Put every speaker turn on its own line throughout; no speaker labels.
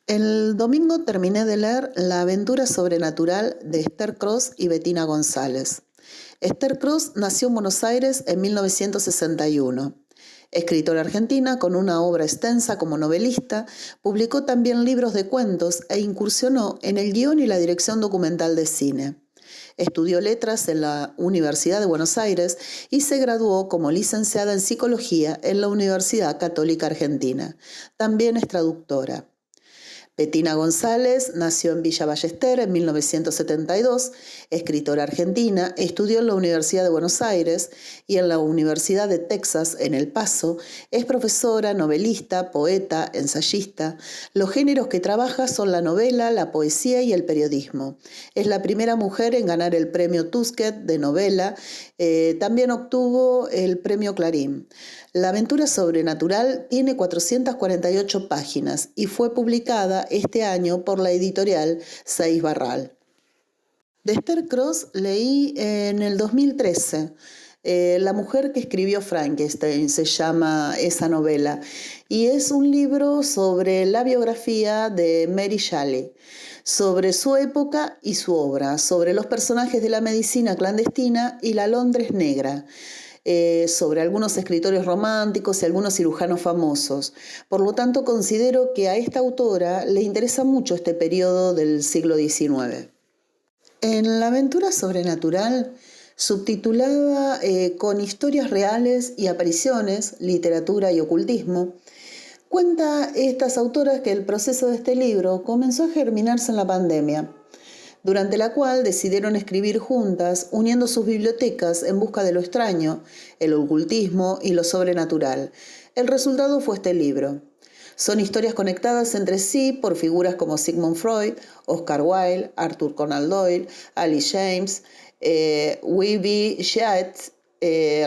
El domingo terminé de leer La aventura sobrenatural de Esther Cross y Bettina González. Esther Cross nació en Buenos Aires en 1961. Escritora argentina con una obra extensa como novelista, publicó también libros de cuentos e incursionó en el guión y la dirección documental de cine. Estudió letras en la Universidad de Buenos Aires y se graduó como licenciada en psicología en la Universidad Católica Argentina. También es traductora. Bettina González nació en Villa Ballester en 1972, escritora argentina, estudió en la Universidad de Buenos Aires y en la Universidad de Texas en El Paso, es profesora, novelista, poeta, ensayista. Los géneros que trabaja son la novela, la poesía y el periodismo. Es la primera mujer en ganar el premio Tusquet de novela, también obtuvo el premio Clarín. La aventura sobrenatural tiene 448 páginas y fue publicada este año por la editorial Saiz Barral. De Esther Cross leí en el 2013. La mujer que escribió Frankenstein se llama esa novela y es un libro sobre la biografía de Mary Shelley, sobre su época y su obra, sobre los personajes de la medicina clandestina y la Londres negra. Sobre algunos escritores románticos y algunos cirujanos famosos. Por lo tanto, considero que a esta autora le interesa mucho este periodo del siglo XIX. En La aventura sobrenatural, subtitulada Con historias reales y apariciones, literatura y ocultismo, cuenta estas autoras que el proceso de este libro comenzó a germinarse en la pandemia, durante la cual decidieron escribir juntas, uniendo sus bibliotecas en busca de lo extraño, el ocultismo y lo sobrenatural. El resultado fue este libro. Son historias conectadas entre sí por figuras como Sigmund Freud, Oscar Wilde, Arthur Conan Doyle, Alice James, W.B. Yeats,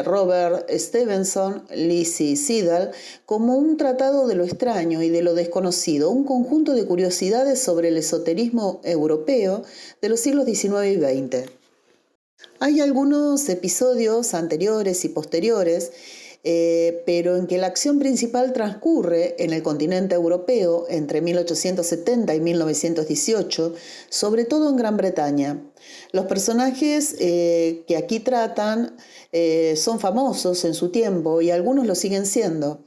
Robert Stevenson, Lizzie Siddal, como un tratado de lo extraño y de lo desconocido, un conjunto de curiosidades sobre el esoterismo europeo de los siglos XIX y XX. Hay algunos episodios anteriores y posteriores, pero en que la acción principal transcurre en el continente europeo entre 1870 y 1918, sobre todo en Gran Bretaña. Los personajes que aquí tratan son famosos en su tiempo y algunos lo siguen siendo.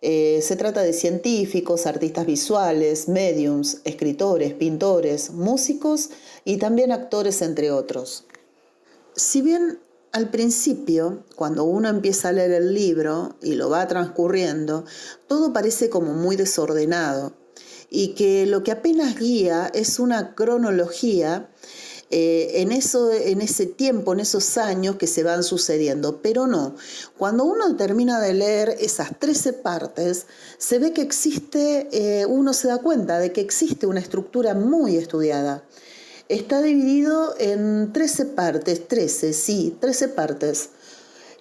Se trata de científicos, artistas visuales, médiums, escritores, pintores, músicos y también actores, entre otros. Si bien al principio, cuando uno empieza a leer el libro y lo va transcurriendo, todo parece como muy desordenado y que lo que apenas guía es una cronología en ese tiempo, en esos años que se van sucediendo. Pero no, cuando uno termina de leer esas 13 partes, se ve que existe, uno se da cuenta de que existe una estructura muy estudiada. Está dividido en 13 partes, 13 partes.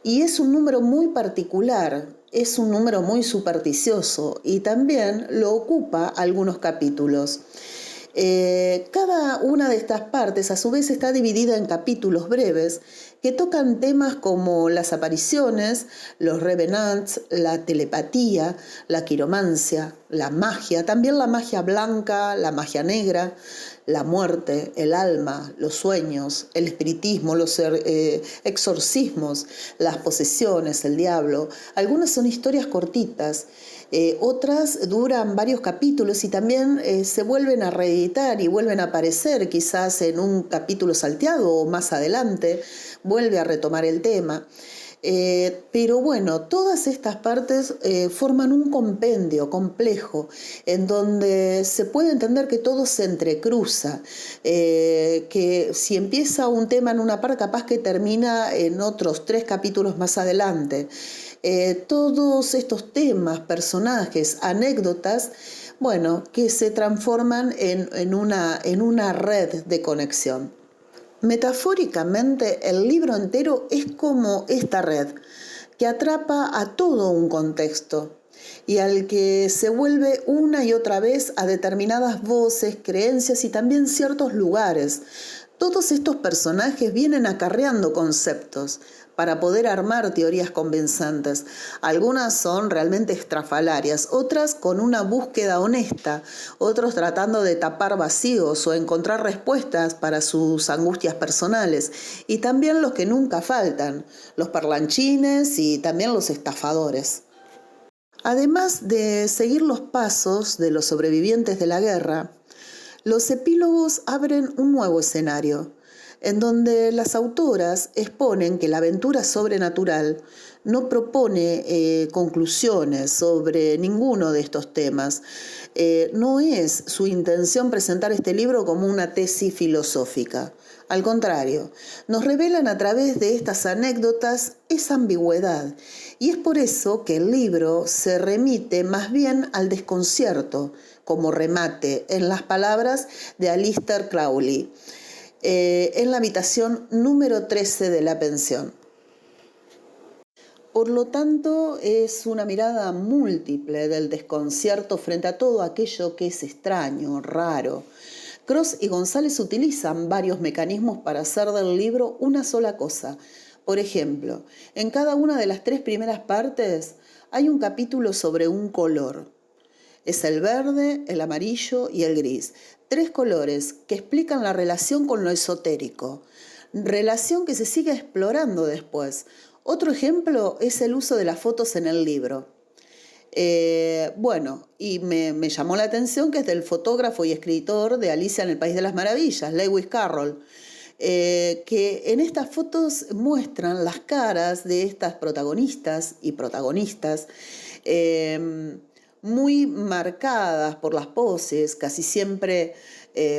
Y es un número muy particular, es un número muy supersticioso y también lo ocupa algunos capítulos. Cada una de estas partes a su vez está dividida en capítulos breves que tocan temas como las apariciones, los revenants, la telepatía, la quiromancia, la magia, también la magia blanca, la magia negra, la muerte, el alma, los sueños, el espiritismo, los exorcismos, las posesiones, el diablo. Algunas son historias cortitas, otras duran varios capítulos y también se vuelven a reeditar y vuelven a aparecer quizás en un capítulo salteado o más adelante, vuelve a retomar el tema. Pero bueno, todas estas partes forman un compendio complejo en donde se puede entender que todo se entrecruza, que si empieza un tema en una parte capaz que termina en otros 3 capítulos más adelante. Todos estos temas, personajes, anécdotas, bueno, que se transforman en una red de conexión. Metafóricamente, el libro entero es como esta red que atrapa a todo un contexto y al que se vuelve una y otra vez a determinadas voces, creencias y también ciertos lugares, Todos estos personajes vienen acarreando conceptos para poder armar teorías convincentes. Algunas son realmente estrafalarias, otras con una búsqueda honesta, otros tratando de tapar vacíos o encontrar respuestas para sus angustias personales. Y también los que nunca faltan, los parlanchines y también los estafadores. Además de seguir los pasos de los sobrevivientes de la guerra, los epílogos abren un nuevo escenario, en donde las autoras exponen que la aventura sobrenatural no propone conclusiones sobre ninguno de estos temas. No es su intención presentar este libro como una tesis filosófica. Al contrario, nos revelan a través de estas anécdotas esa ambigüedad, y es por eso que el libro se remite más bien al desconcierto como remate, en las palabras de Aleister Crowley, en la habitación número 13 de la pensión. Por lo tanto, es una mirada múltiple del desconcierto frente a todo aquello que es extraño, raro. Cross y González utilizan varios mecanismos para hacer del libro una sola cosa. Por ejemplo, en cada una de las 3 primeras partes hay un capítulo sobre un color. Es el verde, el amarillo y el gris. 3 colores que explican la relación con lo esotérico. Relación que se sigue explorando después. Otro ejemplo es el uso de las fotos en el libro. Y me llamó la atención que es del fotógrafo y escritor de Alicia en el País de las Maravillas, Lewis Carroll, que en estas fotos muestran las caras de estas protagonistas y protagonistas, muy marcadas por las poses, casi siempre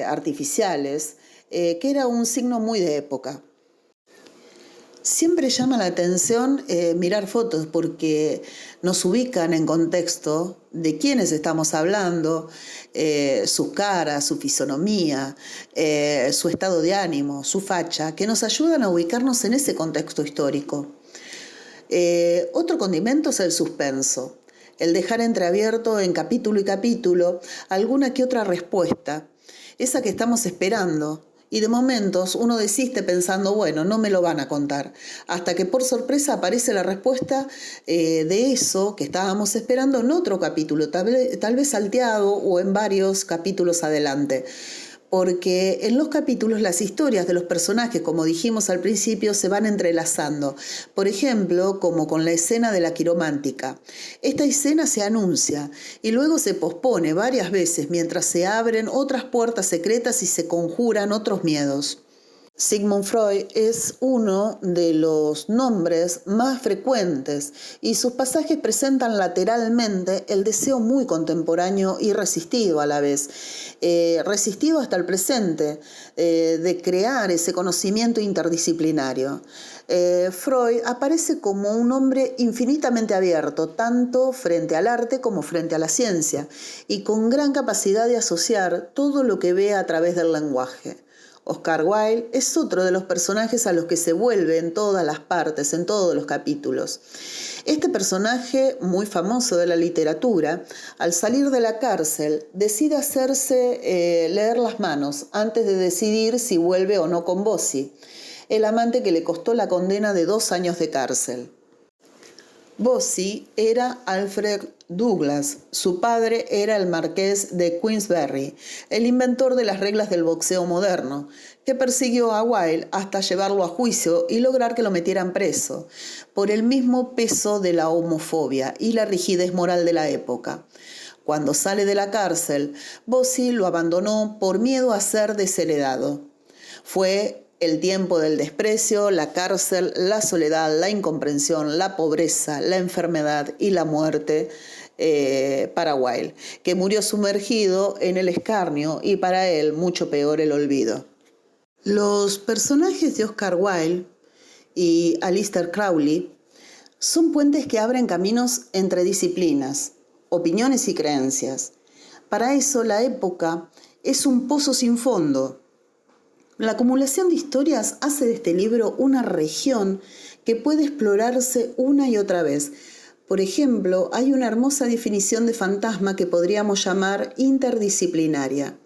artificiales, que era un signo muy de época. Siempre llama la atención mirar fotos porque nos ubican en contexto de quiénes estamos hablando, sus caras, su fisonomía, su estado de ánimo, su facha, que nos ayudan a ubicarnos en ese contexto histórico. Otro condimento es el suspenso, el dejar entreabierto en capítulo y capítulo alguna que otra respuesta, esa que estamos esperando. Y de momentos uno desiste pensando, bueno, no me lo van a contar, hasta que por sorpresa aparece la respuesta de eso que estábamos esperando en otro capítulo, tal vez salteado o en varios capítulos adelante. Porque en los capítulos las historias de los personajes, como dijimos al principio, se van entrelazando. Por ejemplo, como con la escena de la quiromántica. Esta escena se anuncia y luego se pospone varias veces mientras se abren otras puertas secretas y se conjuran otros miedos. Sigmund Freud es uno de los nombres más frecuentes y sus pasajes presentan lateralmente el deseo muy contemporáneo y resistido a la vez, resistido hasta el presente, de crear ese conocimiento interdisciplinario. Freud aparece como un hombre infinitamente abierto, tanto frente al arte como frente a la ciencia, y con gran capacidad de asociar todo lo que ve a través del lenguaje. Oscar Wilde es otro de los personajes a los que se vuelve en todas las partes, en todos los capítulos. Este personaje, muy famoso de la literatura, al salir de la cárcel, decide hacerse leer las manos antes de decidir si vuelve o no con Bosie, el amante que le costó la condena de 2 años de cárcel. Bosie era Alfred Douglas, su padre era el marqués de Queensberry, el inventor de las reglas del boxeo moderno, que persiguió a Wilde hasta llevarlo a juicio y lograr que lo metieran preso, por el mismo peso de la homofobia y la rigidez moral de la época. Cuando sale de la cárcel, Bosie lo abandonó por miedo a ser desheredado. Fue el tiempo del desprecio, la cárcel, la soledad, la incomprensión, la pobreza, la enfermedad y la muerte para Wilde, que murió sumergido en el escarnio y para él mucho peor el olvido. Los personajes de Oscar Wilde y Aleister Crowley son puentes que abren caminos entre disciplinas, opiniones y creencias. Para eso la época es un pozo sin fondo. La acumulación de historias hace de este libro una región que puede explorarse una y otra vez, Por ejemplo, hay una hermosa definición de fantasma que podríamos llamar interdisciplinaria,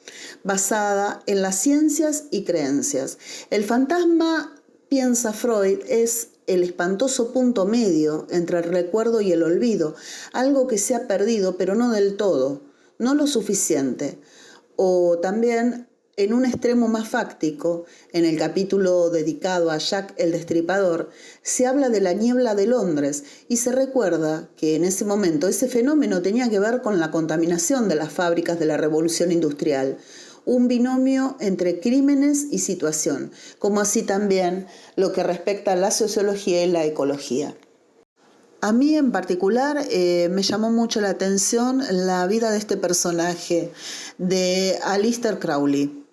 basada en las ciencias y creencias. El fantasma, piensa Freud, es el espantoso punto medio entre el recuerdo y el olvido, algo que se ha perdido, pero no del todo, no lo suficiente. O también, en un extremo más fáctico, en el capítulo dedicado a Jack el Destripador, se habla de la niebla de Londres y se recuerda que en ese momento ese fenómeno tenía que ver con la contaminación de las fábricas de la Revolución Industrial, un binomio entre crímenes y situación, como así también lo que respecta a la sociología y la ecología. A mí en particular me llamó mucho la atención la vida de este personaje, de Aleister Crowley,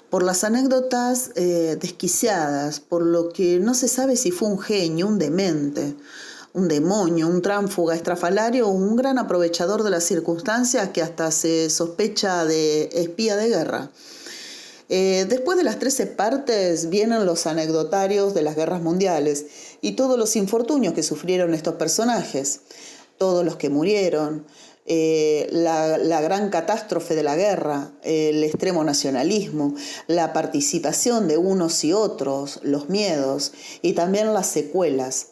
por las anécdotas desquiciadas, por lo que no se sabe si fue un genio, un demente, un demonio, un tránsfuga estrafalario o un gran aprovechador de las circunstancias que hasta se sospecha de espía de guerra. Después de las 13 partes vienen los anecdotarios de las guerras mundiales y todos los infortunios que sufrieron estos personajes, todos los que murieron, la gran catástrofe de la guerra, el extremo nacionalismo, la participación de unos y otros, los miedos y también las secuelas.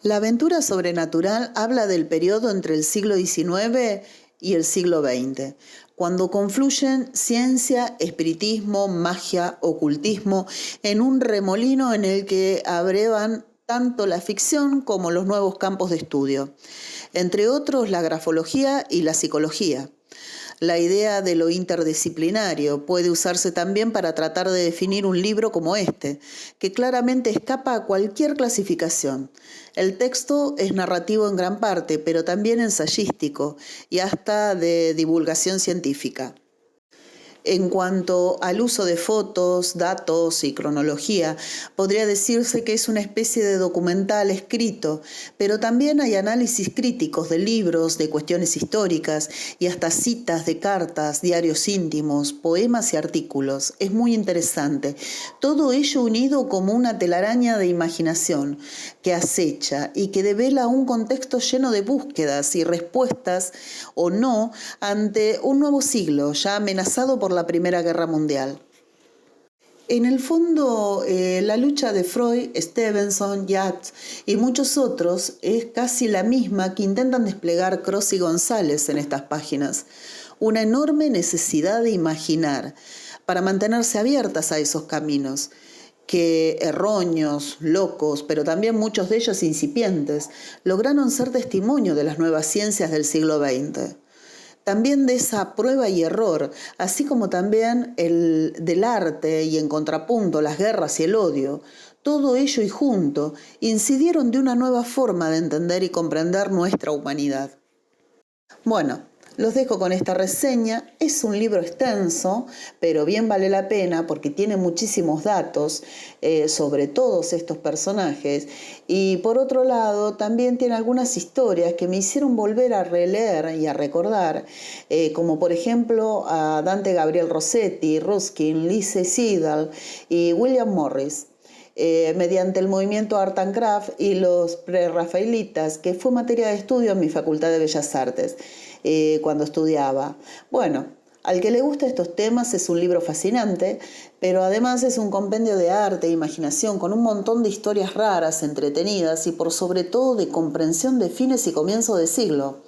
La aventura sobrenatural habla del periodo entre el siglo XIX y el siglo XX, cuando confluyen ciencia, espiritismo, magia, ocultismo, en un remolino en el que abrevan tanto la ficción como los nuevos campos de estudio, entre otros la grafología y la psicología. La idea de lo interdisciplinario puede usarse también para tratar de definir un libro como este, que claramente escapa a cualquier clasificación. El texto es narrativo en gran parte, pero también ensayístico y hasta de divulgación científica. En cuanto al uso de fotos, datos y cronología, podría decirse que es una especie de documental escrito, pero también hay análisis críticos de libros, de cuestiones históricas y hasta citas de cartas, diarios íntimos, poemas y artículos. Es muy interesante. Todo ello unido como una telaraña de imaginación que acecha y que devela un contexto lleno de búsquedas y respuestas o no ante un nuevo siglo ya amenazado por la Primera Guerra Mundial. En el fondo, la lucha de Freud, Stevenson, Yates y muchos otros es casi la misma que intentan desplegar Cross y González en estas páginas. Una enorme necesidad de imaginar para mantenerse abiertas a esos caminos, que erróneos, locos, pero también muchos de ellos incipientes, lograron ser testimonio de las nuevas ciencias del siglo XX. También de esa prueba y error, así como también el del arte y en contrapunto las guerras y el odio, todo ello y junto incidieron de una nueva forma de entender y comprender nuestra humanidad. Bueno, los dejo con esta reseña. Es un libro extenso, pero bien vale la pena porque tiene muchísimos datos sobre todos estos personajes. Y por otro lado, también tiene algunas historias que me hicieron volver a releer y a recordar, como por ejemplo a Dante Gabriel Rossetti, Ruskin, Lise Seidel y William Morris. Mediante el movimiento Art and Craft y los prerrafaelitas, que fue materia de estudio en mi Facultad de Bellas Artes cuando estudiaba. Bueno, al que le gusta estos temas es un libro fascinante, pero además es un compendio de arte e imaginación con un montón de historias raras, entretenidas y por sobre todo de comprensión de fines y comienzos de siglo.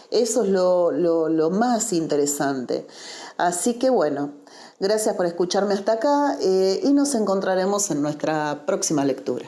Eso es lo más interesante. Así que bueno, gracias por escucharme hasta acá y nos encontraremos en nuestra próxima lectura.